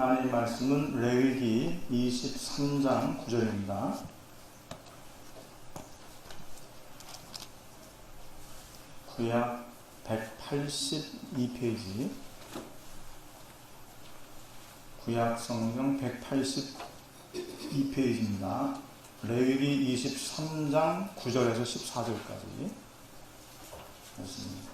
하나님 말씀은 레위기 23장 9절입니다. 구약 182페이지, 구약 성경 182페이지입니다. 레위기 23장 9절에서 14절까지 말씀입니다.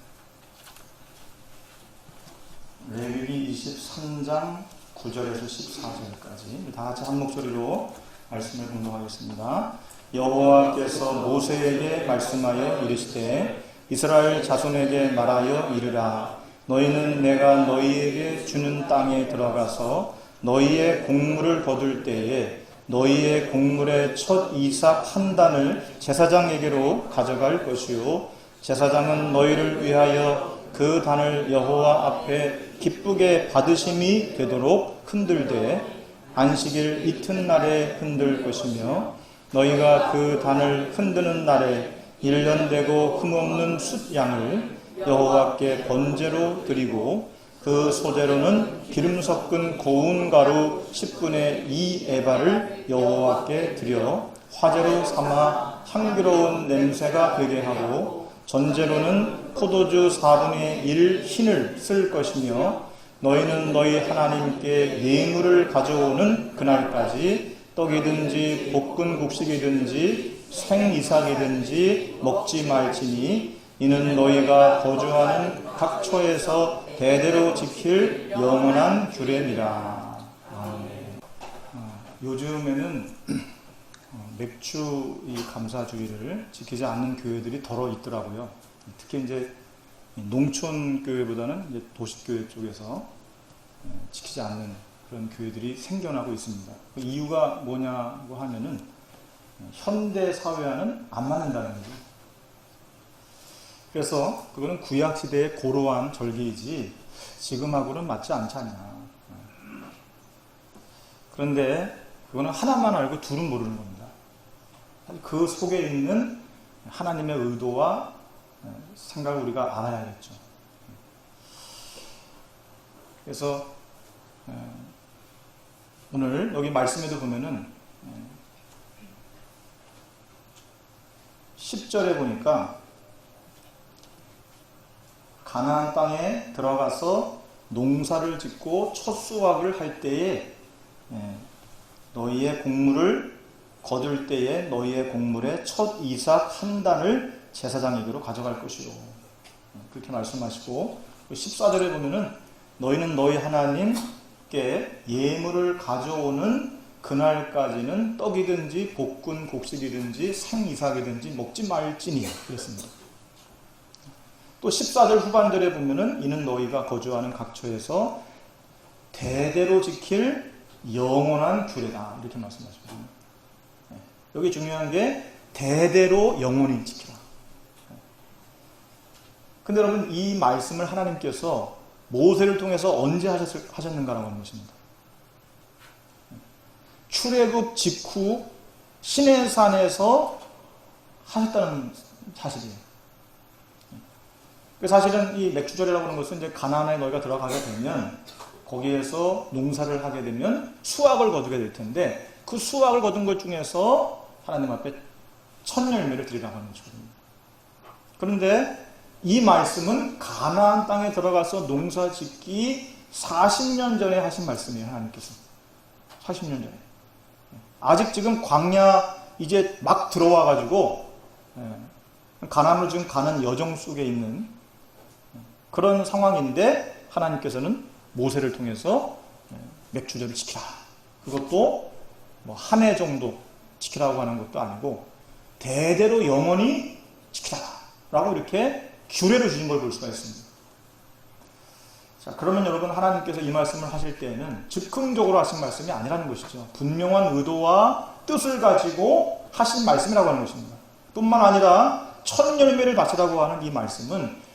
레위기 23장 9절에서 14절까지 다 같이 한 목소리로 말씀을 공동하겠습니다. 여호와께서 모세에게 말씀하여 이르시되 이스라엘 자손에게 말하여 이르라. 너희는 내가 너희에게 주는 땅에 들어가서 너희의 곡물을 거둘 때에 너희의 곡물의 첫 이삭 한 단을 제사장에게로 가져갈 것이요 제사장은 너희를 위하여 그 단을 여호와 앞에 기쁘게 받으심이 되도록 흔들되 안식일 이튿날에 흔들 것이며 너희가 그 단을 흔드는 날에 1년 되고 흠없는 숫양을 여호와께 번제로 드리고 그 소재로는 기름 섞은 고운 가루 10분의 2 에바를 여호와께 드려 화제로 삼아 향기로운 냄새가 되게 하고 전제로는 포도주 4분의 1 흰을 쓸 것이며 너희는 너희 하나님께 예물을 가져오는 그날까지 떡이든지 볶은 곡식이든지 생이삭이든지 먹지 말지니 이는 너희가 거주하는 각 처에서 대대로 지킬 영원한 규례니라. 요즘에는 맥주 이 감사주의를 지키지 않는 교회들이 더러 있더라고요. 특히 이제 농촌 교회보다는 이제 도시교회 쪽에서 지키지 않는 그런 교회들이 생겨나고 있습니다. 그 이유가 뭐냐고 하면은 현대 사회와는 안 맞는다는 거죠. 그래서 그거는 구약 시대의 고루한 절기이지 지금하고는 맞지 않지 않냐. 그런데 그거는 하나만 알고 둘은 모르는 겁니다. 그 속에 있는 하나님의 의도와 생각을 우리가 알아야겠죠. 그래서 오늘 여기 말씀에도 보면은 10절에 보니까 가나안 땅에 들어가서 농사를 짓고 첫 수확을 할 때에 너희의 곡물을 거둘 때에 너희의 곡물의 첫 이삭 한 단을 제사장에게로 가져갈 것이요. 그렇게 말씀하시고 14절에 보면은 너희는 너희 하나님께 예물을 가져오는 그날까지는 떡이든지 볶은 곡식이든지 생이삭이든지 먹지 말지니 그랬습니다. 또 14절 후반절에 보면은 이는 너희가 거주하는 각처에서 대대로 지킬 영원한 규례다 이렇게 말씀하십니다. 여기 중요한 게 대대로 영원히 지키라. 근데 여러분 이 말씀을 하나님께서 모세를 통해서 언제 하셨는가라고 하는 것입니다. 출애굽 직후 시내산에서 하셨다는 사실이에요. 사실은 이 맥주절이라고 하는 것은 이제 가나안에 너희가 들어가게 되면 거기에서 농사를 하게 되면 수확을 거두게 될 텐데 그 수확을 거둔 것 중에서 하나님 앞에 첫 열매를 드리라고 하는 것입니다. 그런데 이 말씀은 가나안 땅에 들어가서 농사 짓기 40년 전에 하신 말씀이에요. 하나님께서 40년 전에 아직 지금 광야 이제 막 들어와 가지고 가나안으로 지금 가는 여정 속에 있는 그런 상황인데 하나님께서는 모세를 통해서 맥주절을 지키라. 그것도 뭐 한 해 정도 지키라고 하는 것도 아니고 대대로 영원히 지키라 라고 이렇게 규례를 주신 걸 볼 수가 있습니다. 자, 그러면 여러분 하나님께서 이 말씀을 하실 때에는 즉흥적으로 하신 말씀이 아니라는 것이죠. 분명한 의도와 뜻을 가지고 하신 말씀이라고 하는 것입니다. 뿐만 아니라 첫 열매를 바치라고 하는 이 말씀은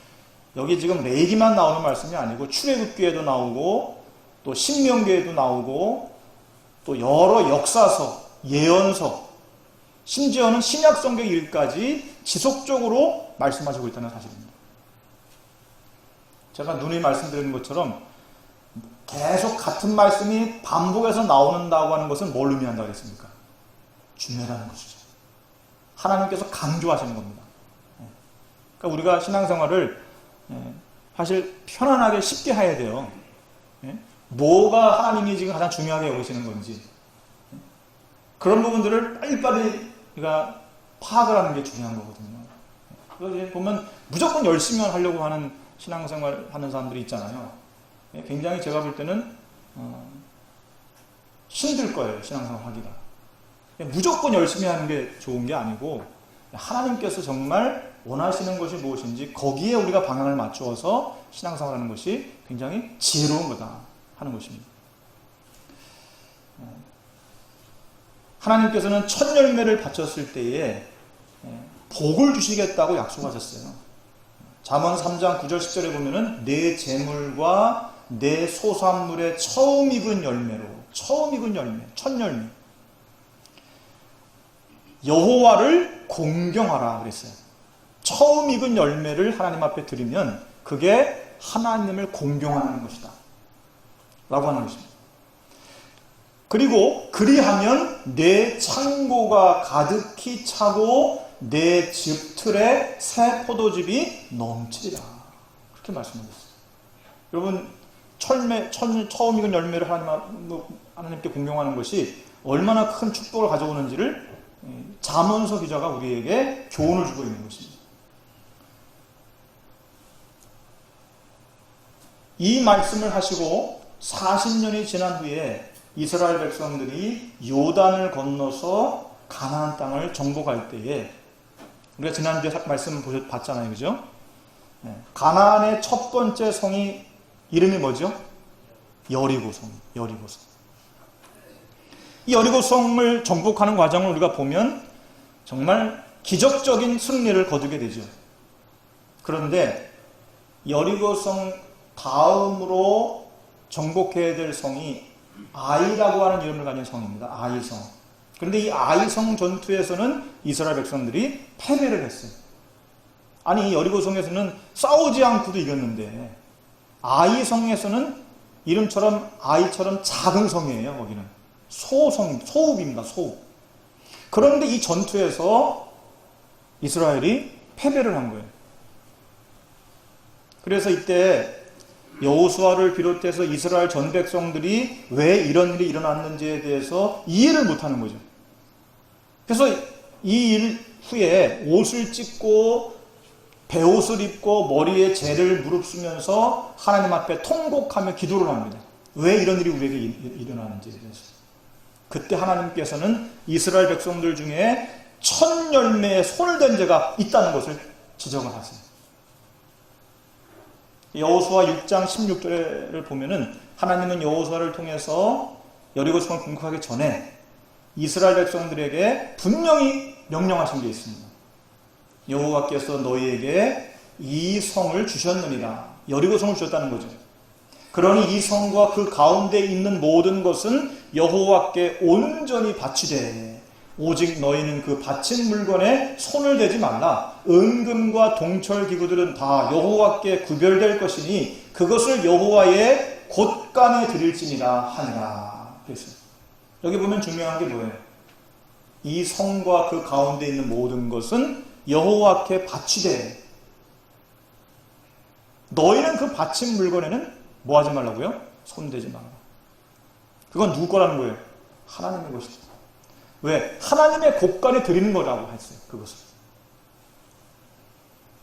여기 지금 레위기만 나오는 말씀이 아니고 출애굽기에도 나오고 또 신명기에도 나오고 또 여러 역사서, 예언서, 심지어는 신약성경 일까지 지속적으로 말씀하시고 있다는 사실입니다. 제가 누누이 말씀드리는 것처럼 계속 같은 말씀이 반복해서 나오는다고 하는 것은 뭘 의미한다고 했습니까? 중요하다는 것이죠. 하나님께서 강조하시는 겁니다. 그러니까 우리가 신앙생활을 사실 편안하게 쉽게 해야 돼요. 뭐가 하나님이 지금 가장 중요하게 여기시는 건지 그런 부분들을 빨리빨리 우리가 파악을 하는 게 중요한 거거든요. 그래서 보면 무조건 열심히 하려고 하는 신앙생활 하는 사람들이 있잖아요. 굉장히 제가 볼 때는 힘들 거예요. 신앙생활 하기가. 무조건 열심히 하는 게 좋은 게 아니고 하나님께서 정말 원하시는 것이 무엇인지 거기에 우리가 방향을 맞추어서 신앙생활하는 것이 굉장히 지혜로운 거다 하는 것입니다. 하나님께서는 첫 열매를 바쳤을 때에 복을 주시겠다고 약속하셨어요. 잠언 3장 9절 10절에 보면은 내 재물과 내 소산물의 처음 익은 열매로, 처음 익은 열매, 첫 열매, 여호와를 공경하라 그랬어요. 처음 익은 열매를 하나님 앞에 드리면 그게 하나님을 공경하는 것이다 라고 하는 것입니다. 그리고 그리하면 내 창고가 가득히 차고 내 집 틀에 새 포도즙이 넘치리라 그렇게 말씀하셨어요. 여러분 처음 익은 열매를 하나님께 공경하는 것이 얼마나 큰 축복을 가져오는지를 잠언서 기자가 우리에게 교훈을 주고 있는 것입니다. 이 말씀을 하시고 40년이 지난 후에 이스라엘 백성들이 요단을 건너서 가나안 땅을 정복할 때에 우리가 지난주에 말씀 봤잖아요. 그죠? 가나안의 첫 번째 성이 이름이 뭐죠? 여리고성. 이 여리고성을 정복하는 과정을 우리가 보면 정말 기적적인 승리를 거두게 되죠. 그런데 여리고성 다음으로 정복해야 될 성이 아이라고 하는 이름을 가진 성입니다. 아이성. 그런데 이 아이성 전투에서는 이스라엘 백성들이 패배를 했어요. 아니 여리고성에서는 싸우지 않고도 이겼는데 아이성에서는 이름처럼 아이처럼 작은 성이에요. 거기는 소읍입니다. 소읍. 그런데 이 전투에서 이스라엘이 패배를 한 거예요. 그래서 이때 여호수아를 비롯해서 이스라엘 전 백성들이 왜 이런 일이 일어났는지에 대해서 이해를 못하는 거죠. 그래서 이 일 후에 옷을 찢고 베옷을 입고 머리에 재를 무릅쓰면서 하나님 앞에 통곡하며 기도를 합니다. 왜 이런 일이 우리에게 일어나는지에 대해서. 그때 하나님께서는 이스라엘 백성들 중에 첫 열매에 손을 댄 자가 있다는 것을 지적을 하세요. 여호수아 6장 16절을 보면은 하나님은 여호수아를 통해서 여리고성을 공격하기 전에 이스라엘 백성들에게 분명히 명령하신 게 있습니다. 여호와께서 너희에게 이 성을 주셨느니라. 여리고성을 주셨다는 거죠. 그러니 이 성과 그 가운데 있는 모든 것은 여호와께 온전히 바치되 오직 너희는 그 바친 물건에 손을 대지 말라. 은금과 동철 기구들은 다 여호와께 구별될 것이니 그것을 여호와의 곳간에 드릴지니라 하니라. 그랬어요. 여기 보면 중요한 게 뭐예요? 이 성과 그 가운데 있는 모든 것은 여호와께 바치되 너희는 그 바친 물건에는 뭐 하지 말라고요? 손대지 말라. 그건 누구 거라는 거예요? 하나님의 것이다. 왜? 하나님의 곳간에 드리는 거라고 했어요. 그것을.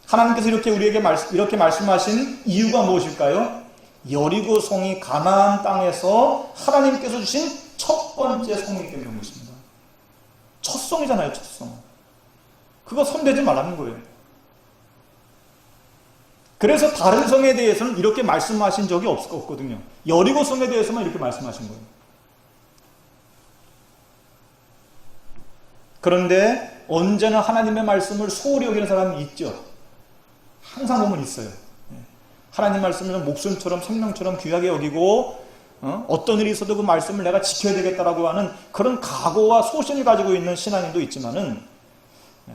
하나님께서 이렇게 우리에게 이렇게 말씀하신 이유가 무엇일까요? 여리고성이 가나안 땅에서 하나님께서 주신 첫 번째 성이기 때문에 그렇습니다. 첫 성이잖아요. 첫 성. 그거 손대지 말라는 거예요. 그래서 다른 성에 대해서는 이렇게 말씀하신 적이 없거든요. 여리고 성에 대해서만 이렇게 말씀하신 거예요. 그런데 언제나 하나님의 말씀을 소홀히 여기는 사람이 있죠. 항상 보면 있어요. 하나님 말씀을 목숨처럼 생명처럼 귀하게 여기고 어떤 일이 있어도 그 말씀을 내가 지켜야 되겠다라고 하는 그런 각오와 소신을 가지고 있는 신앙인도 있지만은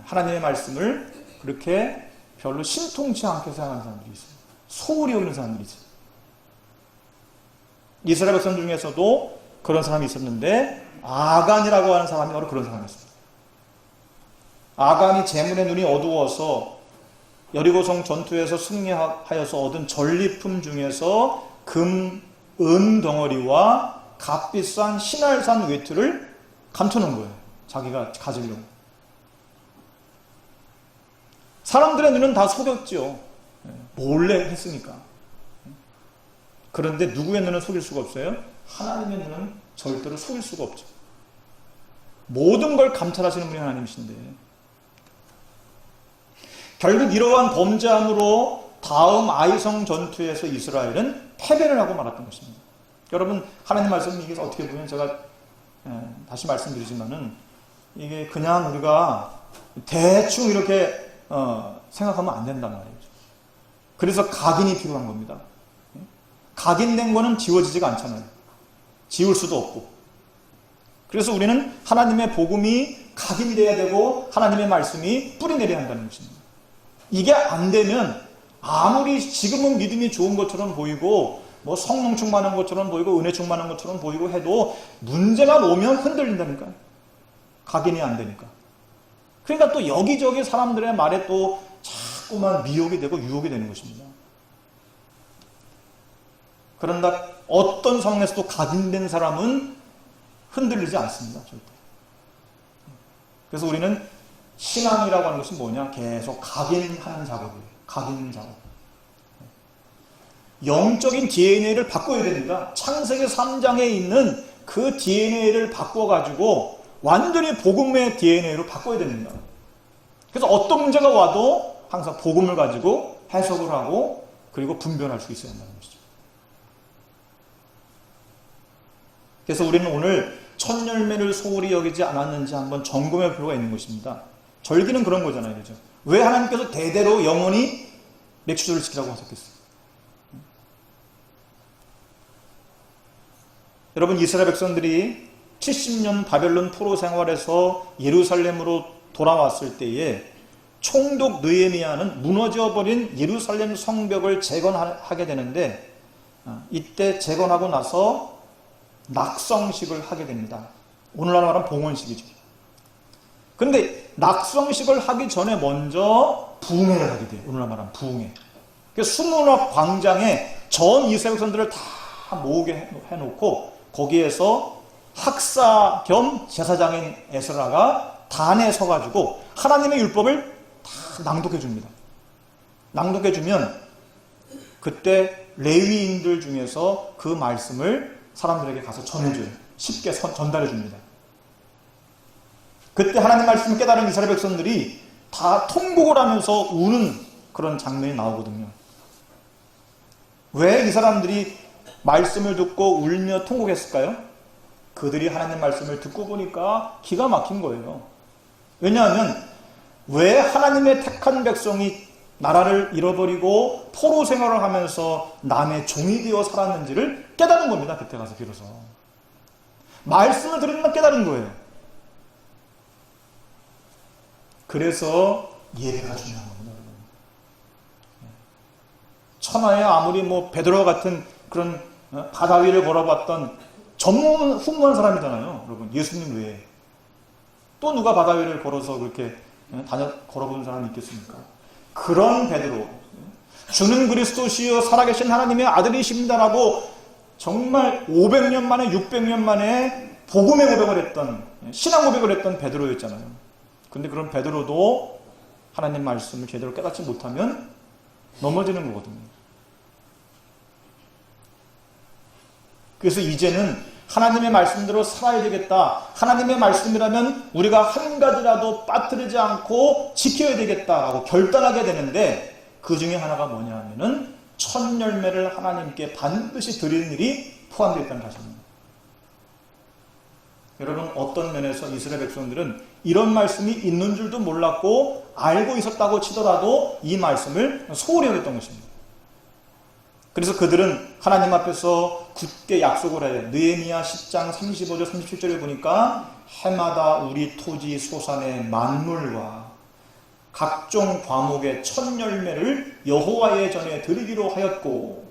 하나님의 말씀을 그렇게 별로 신통치 않게 생각하는 사람들이 있어요. 소홀히 여기는 사람들이 있어요. 이스라엘 백성 중에서도 그런 사람이 있었는데 아간이라고 하는 사람이 바로 그런 사람이었습니다. 아간이 재물의 눈이 어두워서 여리고성 전투에서 승리하여서 얻은 전리품 중에서 금, 은 덩어리와 값비싼 신할산 외투를 감춰놓은 거예요. 자기가 가지려고. 사람들의 눈은 다 속였죠. 몰래 했으니까. 그런데 누구의 눈은 속일 수가 없어요? 하나님의 눈은 절대로 속일 수가 없죠. 모든 걸 감찰하시는 분이 하나님이신데, 결국 이러한 범죄함으로 다음 아이성 전투에서 이스라엘은 패배를 하고 말았던 것입니다. 여러분, 하나님 말씀 이게 어떻게 보면 제가 다시 말씀드리지만은 이게 그냥 우리가 대충 이렇게 생각하면 안 된단 말이죠. 그래서 각인이 필요한 겁니다. 각인된 거는 지워지지가 않잖아요. 지울 수도 없고. 그래서 우리는 하나님의 복음이 각인돼야 되고 하나님의 말씀이 뿌리내려야 한다는 것입니다. 이게 안 되면 아무리 지금은 믿음이 좋은 것처럼 보이고 뭐 성령 충만한 것처럼 보이고 은혜 충만한 것처럼 보이고 해도 문제가 오면 흔들린다니까요. 각인이 안 되니까. 그러니까 또 여기저기 사람들의 말에 또 자꾸만 미혹이 되고 유혹이 되는 것입니다. 그런다 어떤 상황에서도 각인된 사람은 흔들리지 않습니다. 절대. 그래서 우리는 신앙이라고 하는 것이 뭐냐? 계속 각인하는 작업이에요. 각인 작업. 영적인 DNA를 바꿔야 됩니다. 창세기 3장에 있는 그 DNA를 바꿔가지고 완전히 복음의 DNA로 바꿔야 됩니다. 그래서 어떤 문제가 와도 항상 복음을 가지고 해석을 하고 그리고 분별할 수 있어야 한다는 것이죠. 그래서 우리는 오늘 첫 열매를 소홀히 여기지 않았는지 한번 점검할 필요가 있는 것입니다. 절기는 그런 거잖아요. 그죠? 왜 하나님께서 대대로 영원히 맥주절을 지키라고 하셨겠어요? 여러분, 이스라엘 백성들이 70년 바벨론 포로 생활에서 예루살렘으로 돌아왔을 때에 총독 느헤미야는 무너져버린 예루살렘 성벽을 재건하게 되는데 이때 재건하고 나서 낙성식을 하게 됩니다. 오늘날 말하면 봉헌식이죠. 그런데 낙성식을 하기 전에 먼저 부흥회를 하게 돼요. 오늘날 말하면 부흥회. 그래서 수문학 광장에 전 이스라엘 백성들을 다 모으게 해놓고 거기에서 학사 겸 제사장인 에스라가 단에 서가지고 하나님의 율법을 다 낭독해 줍니다. 낭독해 주면 그때 레위인들 중에서 그 말씀을 사람들에게 가서 전해줘요. 쉽게 전달해 줍니다. 그때 하나님 말씀을 깨달은 이스라엘 백성들이 다 통곡을 하면서 우는 그런 장면이 나오거든요. 왜 이 사람들이 말씀을 듣고 울며 통곡했을까요? 그들이 하나님 말씀을 듣고 보니까 기가 막힌 거예요. 왜냐하면 왜 하나님의 택한 백성이 나라를 잃어버리고 포로 생활을 하면서 남의 종이 되어 살았는지를 깨달은 겁니다. 그때 가서 비로소. 말씀을 들으면 깨달은 거예요. 그래서 예배가 중요한 겁니다. 천하에 아무리 뭐 베드로 같은 그런 바다 위를 걸어봤던 전무후무한 사람이잖아요. 여러분, 예수님 외에. 또 누가 바다 위를 걸어서 그렇게 걸어본 사람이 있겠습니까? 그런 베드로, 주는 그리스도시여 살아계신 하나님의 아들이십니다라고 정말 500년 만에 600년 만에 복음의 고백을 했던, 신앙 고백을 했던 베드로였잖아요. 근데 그런 베드로도 하나님 말씀을 제대로 깨닫지 못하면 넘어지는 거거든요. 그래서 이제는 하나님의 말씀대로 살아야 되겠다. 하나님의 말씀이라면 우리가 한 가지라도 빠뜨리지 않고 지켜야 되겠다라고 결단하게 되는데 그 중에 하나가 뭐냐 하면은 첫 열매를 하나님께 반드시 드리는 일이 포함되어 있다는 사실입니다. 여러분, 어떤 면에서 이스라엘 백성들은 이런 말씀이 있는 줄도 몰랐고 알고 있었다고 치더라도 이 말씀을 소홀히 여겼던 것입니다. 그래서 그들은 하나님 앞에서 굳게 약속을 해요. 느헤미야 10장 35절 37절에 보니까 해마다 우리 토지 소산의 만물과 각종 과목의 첫 열매를 여호와의 전에 드리기로 하였고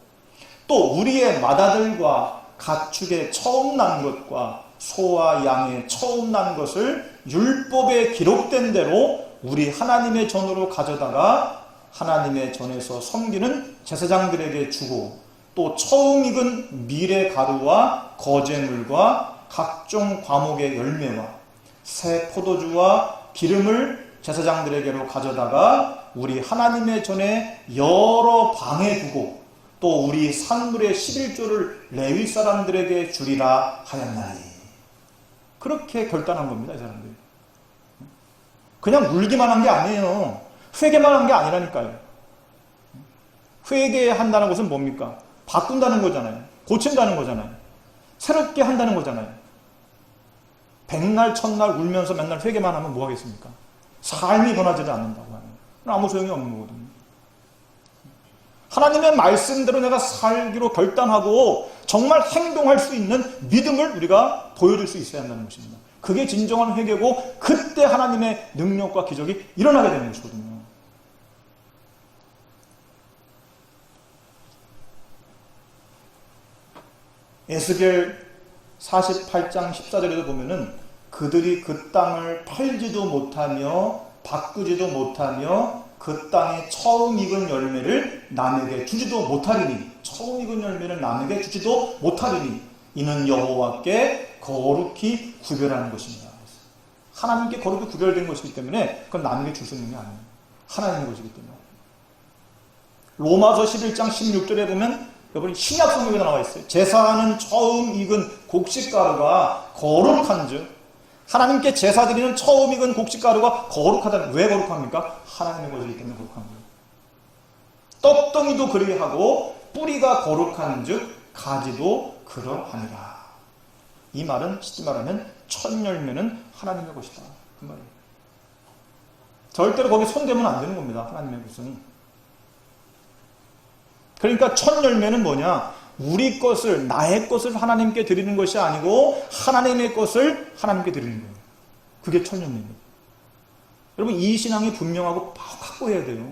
또 우리의 맏아들과 가축의 처음 난 것과 소와 양의 처음 난 것을 율법에 기록된 대로 우리 하나님의 전으로 가져다가 하나님의 전에서 섬기는 제사장들에게 주고, 또 처음 익은 밀의 가루와 거제물과 각종 과목의 열매와 새 포도주와 기름을 제사장들에게로 가져다가 우리 하나님의 전에 여러 방에 두고, 또 우리 산물의 11조를 레위 사람들에게 주리라 하였나니. 그렇게 결단한 겁니다, 이 사람들이. 그냥 물기만 한 게 아니에요. 회개만 한 게 아니라니까요. 회개한다는 것은 뭡니까? 바꾼다는 거잖아요. 고친다는 거잖아요. 새롭게 한다는 거잖아요. 백날 천날 울면서 맨날 회개만 하면 뭐 하겠습니까? 삶이 변하지를 않는다고 하는, 아무 소용이 없는 거거든요. 하나님의 말씀대로 내가 살기로 결단하고 정말 행동할 수 있는 믿음을 우리가 보여줄 수 있어야 한다는 것입니다. 그게 진정한 회개고, 그때 하나님의 능력과 기적이 일어나게 되는 것이거든요. 에스겔 48장 14절에도 보면은 그들이 그 땅을 팔지도 못하며 바꾸지도 못하며 그 땅에 처음 익은 열매를 남에게 주지도 못하리니, 처음 익은 열매를 남에게 주지도 못하리니 이는 여호와께 거룩히 구별하는 것입니다. 하나님께 거룩히 구별된 것이기 때문에 그건 남에게 줄 수 있는 게 아니에요. 하나님의 것이기 때문에. 로마서 11장 16절에 보면 여러분 신약 성경에 나와 있어요. 제사하는 처음 익은 곡식가루가 거룩한 즉, 하나님께 제사 드리는 처음 익은 곡식가루가 거룩하다는, 왜 거룩합니까? 하나님의 것이기 때문에 거룩한 거예요. 떡덩이도 그리하고 뿌리가 거룩한 즉 가지도 그러하니라. 이 말은 쉽게 말하면 첫 열매는 하나님의 것이다, 그 말이에요. 절대로 거기에 손대면 안 되는 겁니다, 하나님의 것은. 그러니까 첫 열매는 뭐냐? 우리 것을, 나의 것을 하나님께 드리는 것이 아니고 하나님의 것을 하나님께 드리는 거예요. 그게 첫 열매입니다. 여러분, 이 신앙이 분명하고 확고해야 돼요.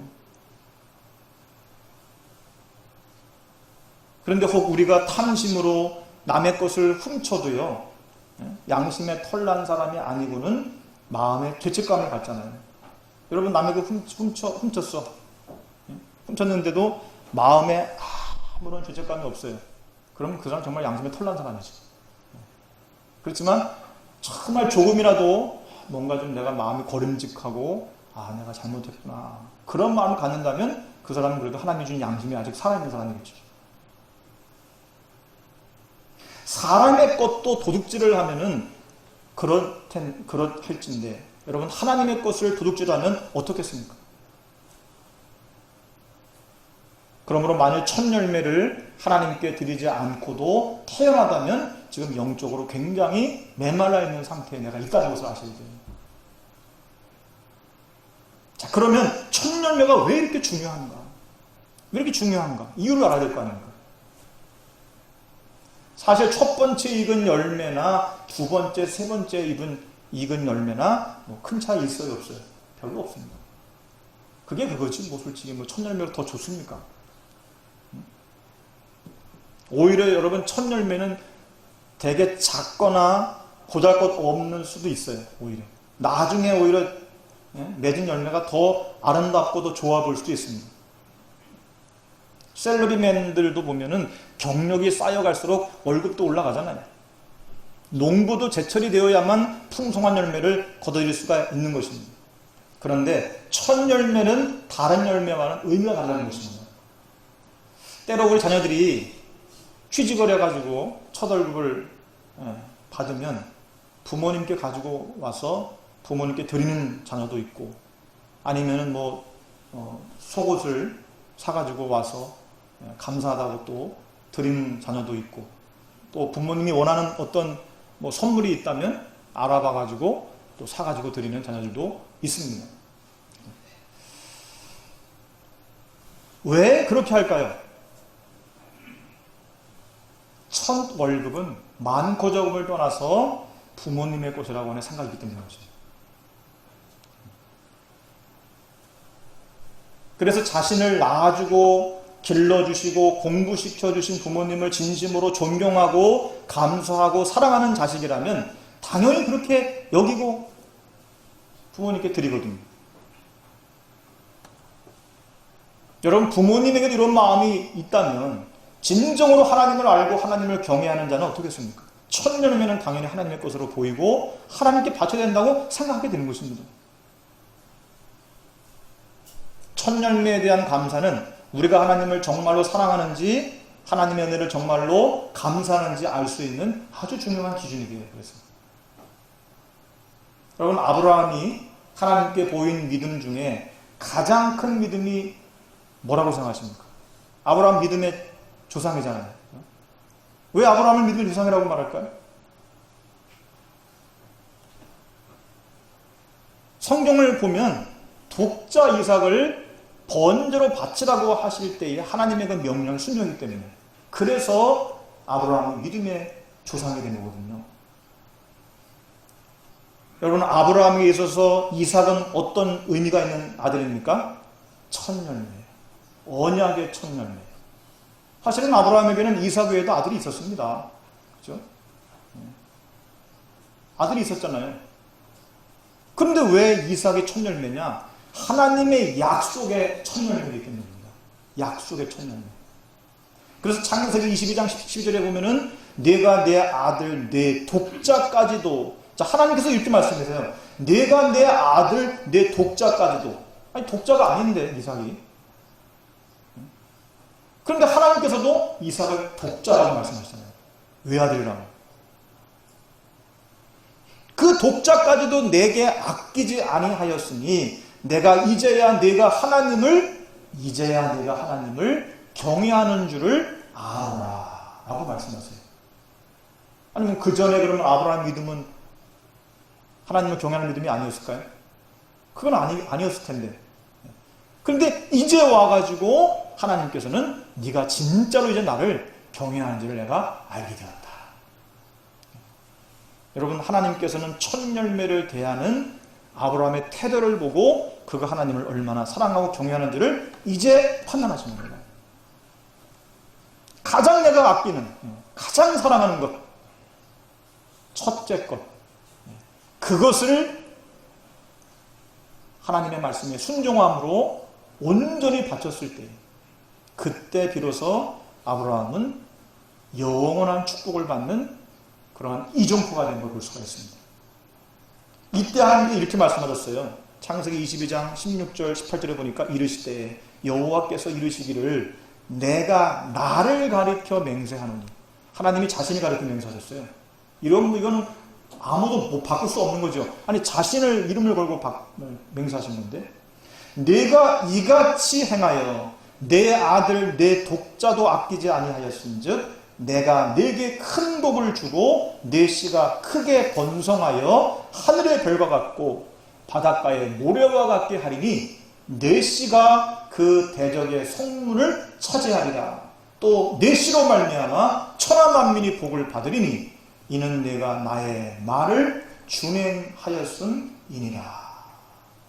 그런데 혹 우리가 탐심으로 남의 것을 훔쳐도요, 양심에 털난 사람이 아니고는 마음에 죄책감을 갖잖아요. 여러분, 남의 거 훔쳤어. 훔쳤는데도 마음에 아무런 죄책감이 없어요. 그럼 그 사람 정말 양심에 털난 사람이죠. 그렇지만 정말 조금이라도 뭔가 좀 내가 마음이 거름직하고, 내가 잘못했구나, 그런 마음을 갖는다면 그 사람은 그래도 하나님이 준 양심이 아직 살아있는 사람이겠죠. 사람의 것도 도둑질을 하면은 그렇할진데, 여러분, 하나님의 것을 도둑질하면 어떻겠습니까? 그러므로 만일 첫 열매를 하나님께 드리지 않고도 태어나다면 지금 영적으로 굉장히 메말라 있는 상태에 내가 있다는 것을 아셔야 돼요. 자, 그러면 첫 열매가 왜 이렇게 중요한가? 왜 이렇게 중요한가? 이유를 알아야 될 거 아닙니까? 사실 첫 번째 익은 열매나 두 번째, 세 번째 익은 열매나 큰 차이 있어요, 없어요? 별로 없습니다. 그게 그거지, 솔직히 첫 열매가 더 좋습니까? 오히려 여러분, 첫 열매는 되게 작거나 보잘것없는 수도 있어요. 오히려 나중에 오히려 맺은 열매가 더 아름답고 더 좋아 보일 수도 있습니다. 셀러리맨들도 보면은 경력이 쌓여갈수록 월급도 올라가잖아요. 농부도 제철이 되어야만 풍성한 열매를 거둬들일 수가 있는 것입니다. 그런데 첫 열매는 다른 열매와는 의미가 다르다는 것입니다. 때로 우리 자녀들이 취직을 해가지고 첫 월급을 받으면 부모님께 가지고 와서 부모님께 드리는 자녀도 있고, 아니면은 속옷을 사가지고 와서 감사하다고 또 드리는 자녀도 있고, 또 부모님이 원하는 어떤 선물이 있다면 알아봐가지고 또 사가지고 드리는 자녀들도 있습니다. 왜 그렇게 할까요? 첫 월급은 많고 적음을 떠나서 부모님의 것이라고 하는 생각이기 때문인 것이죠. 그래서 자신을 낳아주고 길러주시고 공부시켜주신 부모님을 진심으로 존경하고 감사하고 사랑하는 자식이라면 당연히 그렇게 여기고 부모님께 드리거든요. 여러분, 부모님에게도 이런 마음이 있다면 진정으로 하나님을 알고 하나님을 경외하는 자는 어떻겠습니까? 천년이면 당연히 하나님의 것으로 보이고 하나님께 바쳐야 된다고 생각하게 되는 것입니다. 천년매에 대한 감사는 우리가 하나님을 정말로 사랑하는지 하나님의 은혜를 정말로 감사하는지 알 수 있는 아주 중요한 기준이에요. 그래서 여러분, 아브라함이 하나님께 보인 믿음 중에 가장 큰 믿음이 뭐라고 생각하십니까? 아브라함 믿음의 조상이잖아요. 왜 아브라함을 믿음의 조상이라고 말할까요? 성경을 보면 독자 이삭을 번제로 바치라고 하실 때에 하나님의 그 명령을 순종하기 때문에, 그래서 아브라함은 믿음의 조상이 된 거거든요. 여러분, 아브라함에게 있어서 이삭은 어떤 의미가 있는 아들입니까? 천년매, 언약의 천년매. 사실은 아브라함에게는 이삭 외에도 아들이 있었습니다. 그죠? 아들이 있었잖아요. 그런데 왜 이삭의 천년매냐? 하나님의 약속의 천년매이기 때문입니다. 약속의 천년매. 그래서 창세기 22장 12절에 보면은 내가 내 아들 내 독자까지도, 자, 하나님께서 이렇게 말씀하세요. 내가 내 아들 내 독자까지도. 아니, 독자가 아닌데 이삭이. 그런데 하나님께서도 이삭을 독자라고 말씀하시잖아요. 외아들이라고. 그 독자까지도 내게 아끼지 아니하였으니 내가 이제야 내가 하나님을 경외하는 줄을 아노라 라고 말씀하세요. 아니면 그 전에 그러면 아브라함 믿음은 하나님을 경외하는 믿음이 아니었을까요? 그건 아니었을 텐데. 그런데 이제 와가지고 하나님께서는 네가 진짜로 이제 나를 경외하는지를 내가 알게 되었다. 여러분, 하나님께서는 천열매를 대하는 아브라함의 태도를 보고 그가 하나님을 얼마나 사랑하고 경외하는지를 이제 판단하시는 거예요. 가장 내가 아끼는, 가장 사랑하는 것, 첫째 것, 그것을 하나님의 말씀에 순종함으로 온전히 바쳤을 때, 그때 비로소 아브라함은 영원한 축복을 받는 그러한 이종포가 된 걸 볼 수가 있습니다. 이때 하나님이 이렇게 말씀하셨어요. 창세기 22장 16절 18절에 보니까 이르시되 여호와께서 이르시기를 내가 나를 가리켜 맹세하노니. 하나님이 자신이 가리켜 맹세하셨어요. 이거는 아무도 뭐 바꿀 수 없는 거죠. 아니, 자신을 이름을 걸고 맹세하신 건데, 내가 이같이 행하여 내 아들 내 독자도 아끼지 아니하였은즉 내가 네게 큰 복을 주고 네 씨가 크게 번성하여 하늘의 별과 같고 바닷가의 모래와 같게 하리니 네 씨가 그 대적의 성문을 차지하리라. 또 네 씨로 말미암아 천하 만민이 복을 받으리니 이는 내가 나의 말을 준행하였음이니라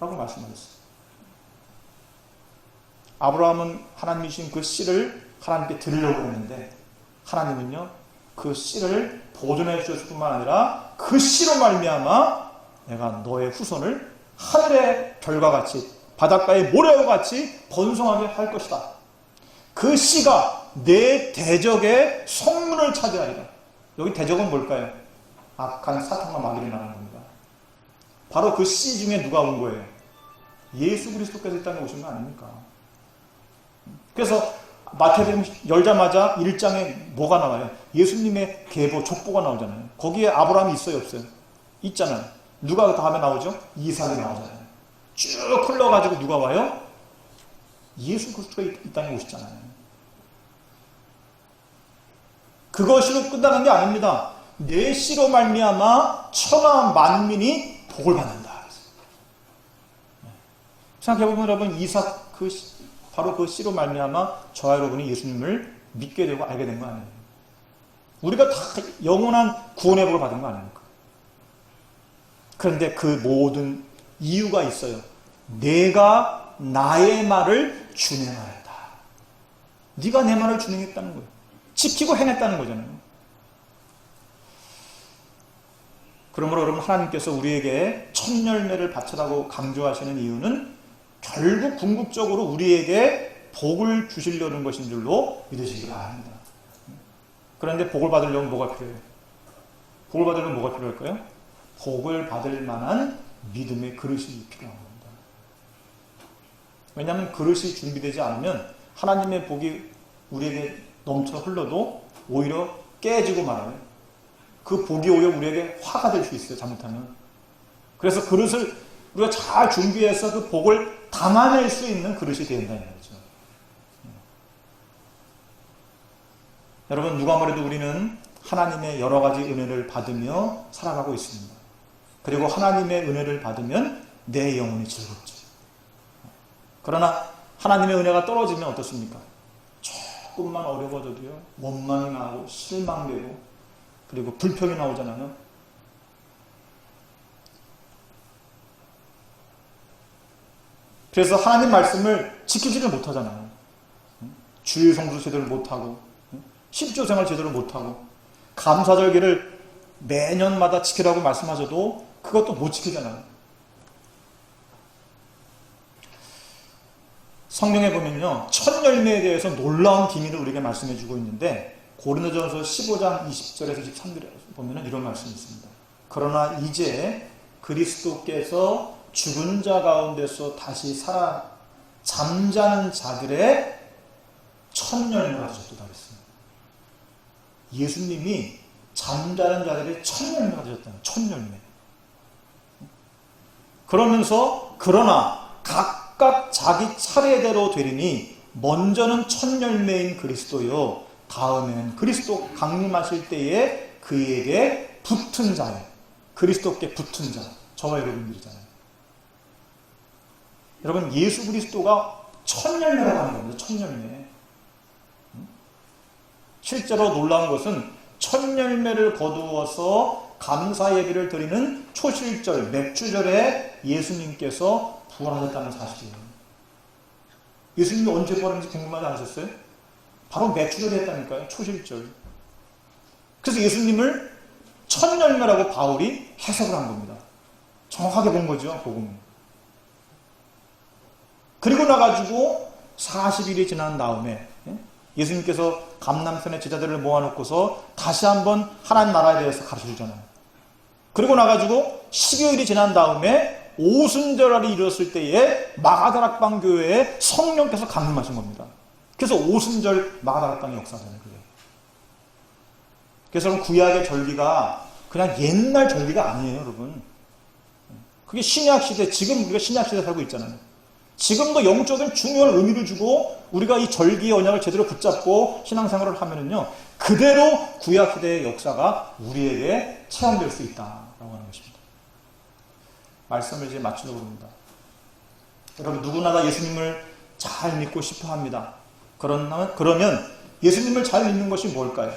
라고 말씀하셨어요. 아브라함은 하나님이 주신 그 씨를 하나님께 드리려고 했는데 하나님은요, 그 씨를 보존해 주셨을 뿐만 아니라 그 씨로 말미암아 내가 너의 후손을 하늘의 별과 같이 바닷가의 모래와 같이 번성하게 할 것이다. 그 씨가 내 대적의 성문을 차지하리라. 여기 대적은 뭘까요? 악한 사탄과 마귀를 말하는 겁니다. 바로 그 씨 중에 누가 온 거예요? 예수 그리스도께서 이 땅에 오신 거 아닙니까? 그래서 마태복음 열자마자 1장에 뭐가 나와요? 예수님의 계보, 족보가 나오잖아요. 거기에 아브라함이 있어요, 없어요? 있잖아요. 누가 다음에 나오죠? 이삭이 나오잖아요. 쭉 흘러가지고 누가 와요? 예수 그리스도가 이 땅에 오시잖아요. 그것으로 끝나는 게 아닙니다. 내 씨로 말미암아 천하 만민이 복을 받는다. 생각해보면 여러분, 이삭 바로 그 씨로 말미암아 저와 여러분이 예수님을 믿게 되고 알게 된 거 아니에요? 우리가 다 영원한 구원의 복을 받은 거 아닙니까? 그런데 그 모든 이유가 있어요. 내가 나의 말을 준행하였다. 네가 내 말을 준행했다는 거예요. 지키고 행했다는 거잖아요. 그러므로 여러분, 하나님께서 우리에게 첫 열매를 바치라고 강조하시는 이유는 결국 궁극적으로 우리에게 복을 주시려는 것인 줄로 믿으시기 바랍니다. 그런데 복을 받으려면 뭐가 필요해요? 복을 받으려면 뭐가 필요할까요? 복을 받을 만한 믿음의 그릇이 필요한 겁니다. 왜냐하면 그릇이 준비되지 않으면 하나님의 복이 우리에게 넘쳐 흘러도 오히려 깨지고 말아요. 그 복이 오히려 우리에게 화가 될 수 있어요, 잘못하면. 그래서 그릇을 우리가 잘 준비해서 그 복을 담아낼 수 있는 그릇이 된다는 거죠. 여러분, 누가 뭐래도 우리는 하나님의 여러 가지 은혜를 받으며 살아가고 있습니다. 그리고 하나님의 은혜를 받으면 내 영혼이 즐겁죠. 그러나 하나님의 은혜가 떨어지면 어떻습니까? 조금만 어려워져도요, 원망이 나고 실망되고 그리고 불평이 나오잖아요. 그래서 하나님 말씀을 지키지를 못하잖아요. 주일 성수 제대로 못하고, 십조생활 제대로 못하고, 감사절기를 매년마다 지키라고 말씀하셔도 그것도 못 지키잖아요. 성경에 보면요, 첫 열매에 대해서 놀라운 비밀을 우리에게 말씀해 주고 있는데, 고린도전서 15장 20절에서 23절에 보면 이런 말씀이 있습니다. 그러나 이제 그리스도께서 죽은 자 가운데서 다시 살아 잠자는 자들의 첫 열매가 되셨다 그랬습니다. 예수님이 잠자는 자들의 첫 열매가 되셨다는 첫 열매. 그러면서 그러나 각각 자기 차례대로 되리니 먼저는 첫 열매인 그리스도요, 다음에는 그리스도 강림하실 때에 그에게 붙은 자예요. 그리스도께 붙은 자, 저와 여러분들이잖아요. 여러분, 예수 그리스도가 첫 열매라고 하는 겁니다. 첫 열매. 실제로 놀라운 것은 첫 열매를 거두어서 감사 예배를 드리는 초실절, 맥주절에 예수님께서 부활하셨다는 사실이에요. 예수님이 언제 부활했는지 궁금하지 않으셨어요? 바로 맥주절에 했다니까요. 초실절. 그래서 예수님을 첫 열매라고 바울이 해석을 한 겁니다. 정확하게 본 거죠, 복음은. 그리고 나가지고 40일이 지난 다음에 예수님께서 감람산의 제자들을 모아놓고서 다시 한번 하나님 나라에 대해서 가르쳐주잖아요. 그리고 나가지고 12일이 지난 다음에 오순절이 이뤘을 때에 마가다락방 교회에 성령께서 강림하신 겁니다. 그래서 오순절 마가다락방의 역사잖아요. 그게. 그래서 구약의 절기가 그냥 옛날 절기가 아니에요, 여러분. 그게 신약시대, 지금 우리가 신약시대에 살고 있잖아요. 지금도 영적인 중요한 의미를 주고 우리가 이 절기의 언약을 제대로 붙잡고 신앙생활을 하면은요, 그대로 구약시대의 역사가 우리에게 체험될 수 있다라고 하는 것입니다. 말씀을 이제 마치려고 합니다. 여러분, 누구나 다 예수님을 잘 믿고 싶어 합니다. 그러면 예수님을 잘 믿는 것이 뭘까요?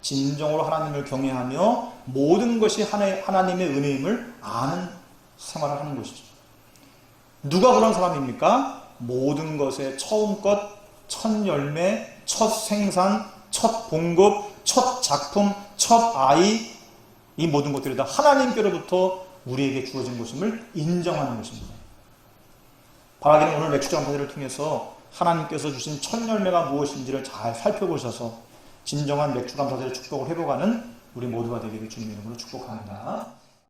진정으로 하나님을 경외하며 모든 것이 하나님의 은혜임을 아는 생활을 하는 것이죠. 누가 그런 사람입니까? 모든 것의 처음 것, 첫 열매, 첫 생산, 첫 봉급, 첫 작품, 첫 아이, 이 모든 것들이 다 하나님께로부터 우리에게 주어진 것임을 인정하는 것입니다. 바라기는 오늘 맥주장 사제를 통해서 하나님께서 주신 첫 열매가 무엇인지를 잘 살펴보셔서 진정한 맥주 감사제의 축복을 회복하는 우리 모두가 되기를 주님의 이름으로 축복합니다.